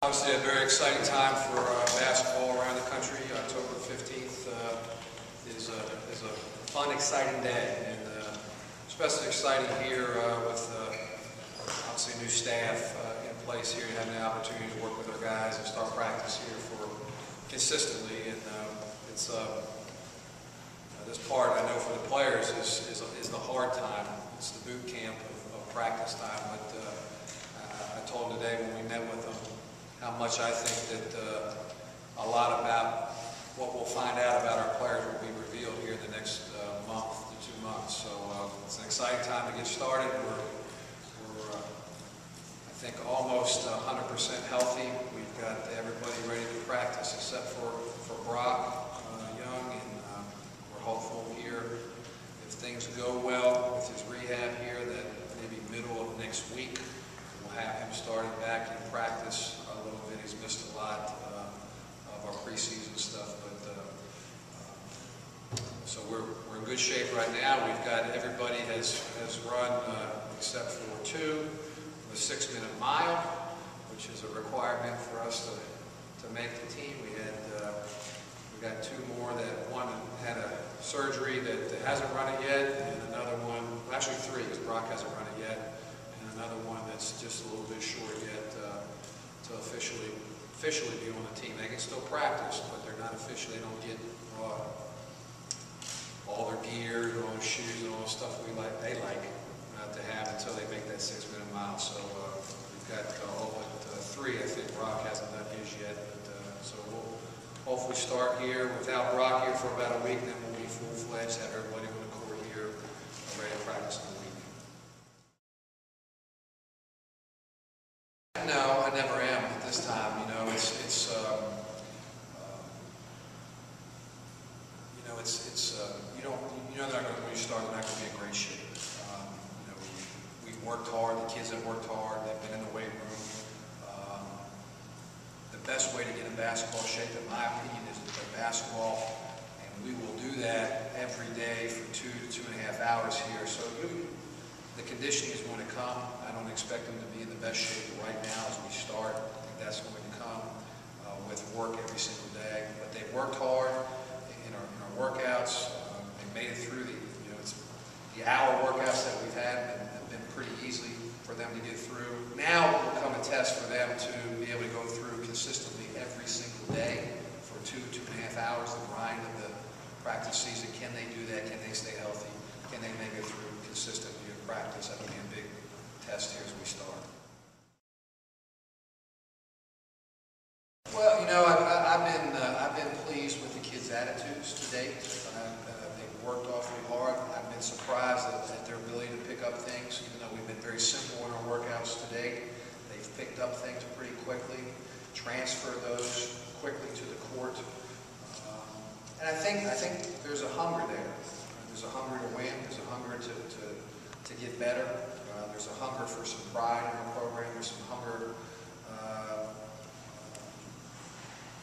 Obviously a very exciting time for basketball around the country. October 15th is a fun, exciting day, and especially exciting here with obviously new staff in place here, and having the opportunity to work with our guys and start practice here for consistently. And it's this part, I know for the players, is the hard time. It's the boot camp of practice time. But I told them today when we met with them how much I think that a lot about what we'll find out about our players will be revealed here in the next month to 2 months. So it's an exciting time to get started. We're I think almost 100% healthy. We've got everybody ready to practice except for Brock Young, and we're hopeful here if things go well with his rehab here that maybe middle of next week we'll have him starting back in practice. He's missed a lot of our preseason stuff, but so we're in good shape right now. We've got everybody has run except for 2 the 6-minute mile, which is a requirement for us to make the team. We got 2 more. That one had a surgery that hasn't run it yet, and another one, actually 3, because Brock hasn't run it yet, and another one that's just a little bit short yet to officially be on the team. They can still practice, but they're not officially. They don't get all their gear and all their shoes and all the stuff they like to have until they make that 6-minute mile. So we've got all but 3. I think Brock hasn't done his yet, but so we'll hopefully start here without Brock here for about a week, and then we'll be full-fledged, have everybody on the court here ready to practice in the week. No, I never am at this time. You know, you know that when you start, they're not going to be in great shape. You know, we've worked hard. The kids have worked hard. They've been in the weight room. The best way to get in basketball shape, in my opinion, is to play basketball, and we will do that every day for 2 to 2.5 hours here. So the conditioning is going to come. I don't expect them to be in the best shape right now as we start. I think that's going to come with work every single day. But they've worked hard in our workouts. They've made it through the hour workouts that we've had have been pretty easy for them to get through. Now will come a test for them to be able to go through consistently every single day for 2 to 2.5 hours, the grind of the practice season. Can they do that? Can they stay healthy? Can they make it through consistently in practice? That'll be a big test here as we start. Well, you know, I've been pleased with the kids' attitudes to date. They've worked awfully hard. I've been surprised at their ability to pick up things, even though we've been very simple in our workouts to date. They've picked up things pretty quickly, transfer those quickly to the court, and I think there's a hunger there. There's a hunger to win. There's a hunger to get better. There's a hunger for some pride in our program. There's some hunger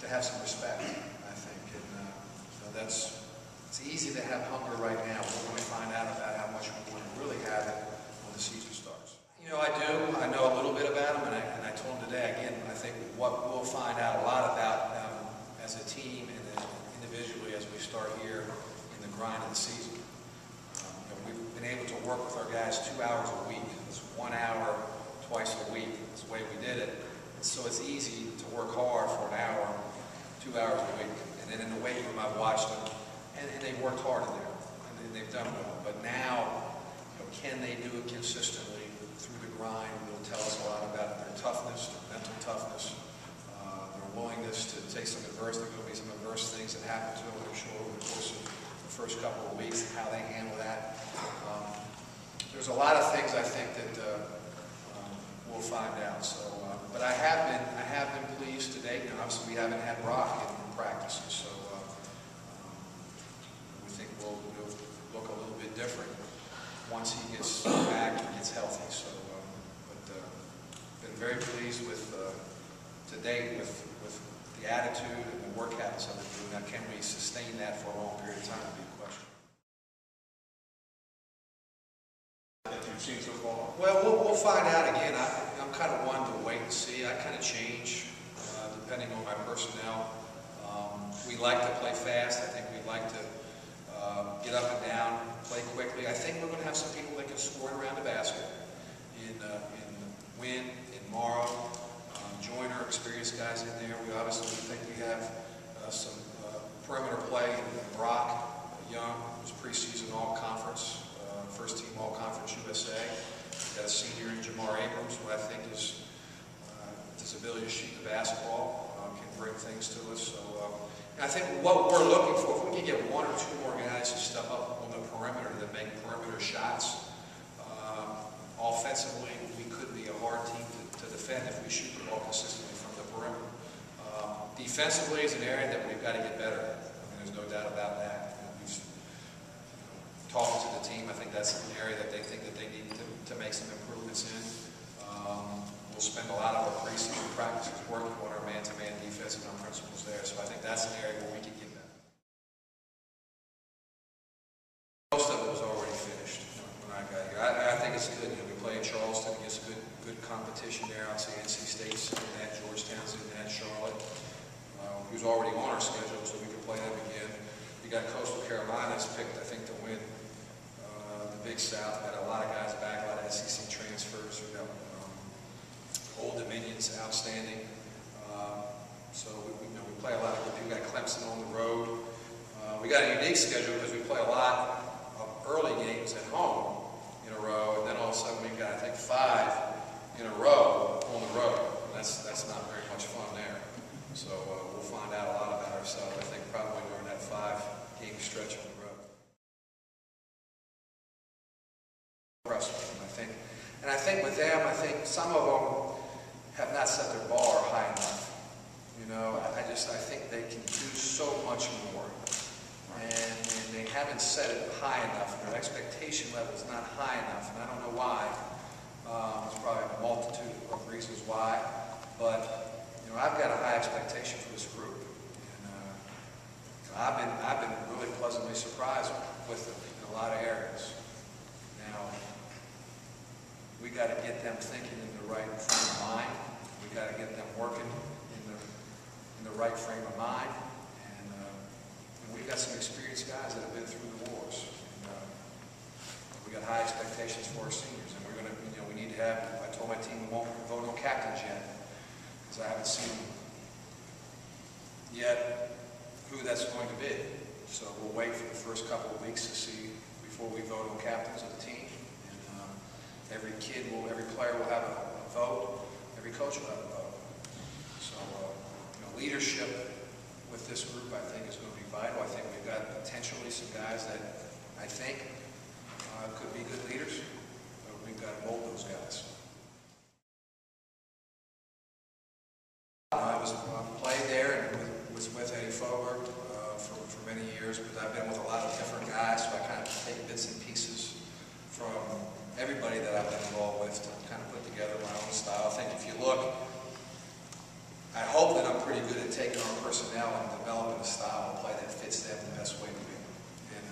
to have some respect, I think. And it's easy to have hunger right now. We're going to find out about how much we want to really have it when the season starts. You know, I do. I know a little bit about them, and I told them today, again, I think what we'll find out a lot about them as a team and individually as we start here in the grind of the season. We've been able to work with our guys 2 hours a week. It's 1 hour twice a week. That's the way we did it. And so it's easy to work hard for an hour, 2 hours a week. And then in the weight room, I've watched them, and they've worked hard in there, and they've done well. But now, can they do it consistently through the grind? It'll tell us a lot about their toughness, their mental toughness, their willingness to take some adversity. There's going to be some adverse things that happen to them, I'm sure, over the course of the first couple of weeks, how they handle that. There's a lot of things I think that we'll find out. So, but I have been pleased to date. Obviously, we haven't had Brock in practices, so we think we'll look a little bit different once he gets back and gets healthy. So, but been very pleased with to date with the attitude and the work habits of the team. Now, can we sustain that for a long period of time? Would be a question. That you've seen so far? Well, we'll find out again. I'm kind of one to wait and see. I kind of change depending on my personnel. We like to play fast. I think we like to get up and down, play quickly. I think we're going to have some people that can score around the basket. In Wynn, in Morrow, Joyner, experienced guys in there. We obviously think we have some perimeter play in Brock Young, who's preseason all-conference, first team all-conference USA. We've got a senior in Jamar Abrams, who I think is his ability to shoot the basketball can bring things to us. So and I think what we're looking for, if we can get one or two more guys to step up on the perimeter that make perimeter shots, offensively, we could be a hard team to defend if we shoot the ball consistently from the perimeter. Defensively is an area that we've got to get better at. I mean, there's no doubt about that. We've talked to the team. I think that's an area that they think that they need to make some improvements in. We'll spend a lot of our preseason practices working on our man-to-man defense and our principles there. So I think that's an area where we can get better. Most of it was already finished when I got here. I think it's good. You know, we play in Charleston against good competition there. Obviously, NC State's in that, Georgetown's in that, Charlotte, who's already on our schedule, so we can play them again. We got Coastal Carolina's picked, I think, to win the Big South. Got a lot of guys back, a lot of SEC transfers. We got Old Dominion's outstanding. So we play a lot of good people. We got Clemson on the road. We got a unique schedule because we play a lot of early games at home in a row, and then all of a sudden we got, I think, 5 in a row on the road. And that's not very much fun there. So we'll find out a lot about ourselves, I think, probably during that 5-game stretch on the road. I think with them, I think some of them have not set their bar high enough. You know, I think they can do so much more, and they haven't set it high enough. Their expectation level is not high enough, and I don't know why. There's probably a multitude of reasons why, but you know, I've got a high expectation for this group, and I've been really pleasantly surprised with them in a lot of areas. Now, we got to get them thinking in the right frame of mind. We got to get them working in the right frame of mind. And we've got some experienced guys that have been through the wars. And, we got high expectations for our seniors, and we're going to, you know, we need to have. I told my team we won't vote on captains yet because I haven't seen yet who that's going to be. So we'll wait for the first couple of weeks to see before we vote on captains of the team. Every player will have a vote. Every coach will have a vote. So, you know, leadership with this group, I think, is going to be vital. I think we've got potentially some guys that I think could be good leaders, but we've got to mold those guys. I played there and was with Eddie Fogler for many years, but I've been with a lot of different guys, so I kind of take bits and pieces from everybody that I've been involved with to kind of put together my own style. I think if you look, I hope that I'm pretty good at taking our personnel and developing a style of play that fits them the best way to be. And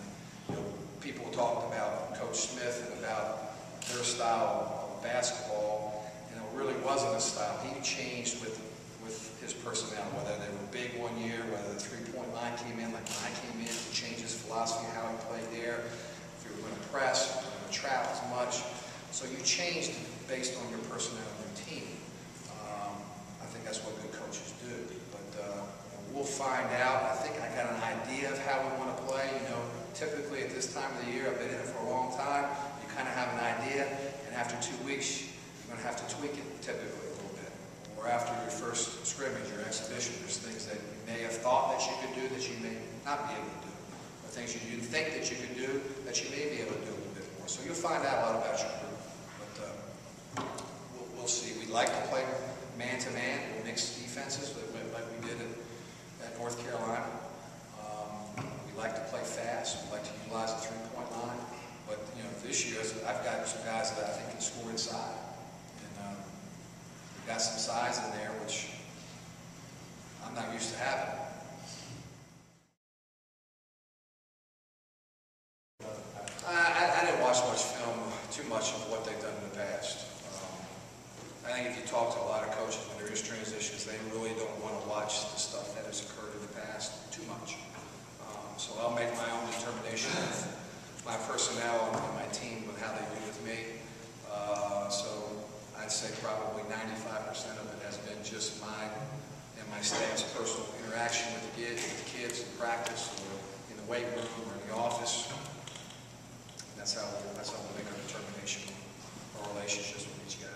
you know, people talked about Coach Smith and about their style of basketball, and it really wasn't a style. He changed with his personnel, whether they were big one year, whether the three-point line came in like when I came in, to change his philosophy, how he played there. If you were going to press, if you were going to trap as much. So you changed based on your personnel and your team. I think that's what good coaches do. But we'll find out. I think I got an idea of how we want to play. You know, typically at this time of the year, I've been in it for a long time, you kind of have an idea, and after 2 weeks, you're going to have to tweak it typically a little bit. Or after your first scrimmage, your exhibition, there's things that you may have thought that you could do that you may not be able to do. Or things you didn't think that you could do that you may be able to do a little bit more. So you'll find out a lot about your group. But we'll see. We like to play man-to-man, we'll mix defenses like we did at North Carolina. We like to play fast. We like to utilize the three-point line. But you know, this year I've got some guys that I think can score inside. We've got some size in there, which I'm not used to having. I didn't watch much film, too much of what they've done in the past. I I think if you talk to a lot of coaches when there is transitions, they really don't want to watch the stuff that has occurred in the past too much. So I'll make my own determination of my personnel and my team with how they do with me. So I'd say probably 95% of it has been just mine and my staff's personal interaction with the kids in practice or in the weight room or in the office. And that's how we make our determination or relationships with each guy.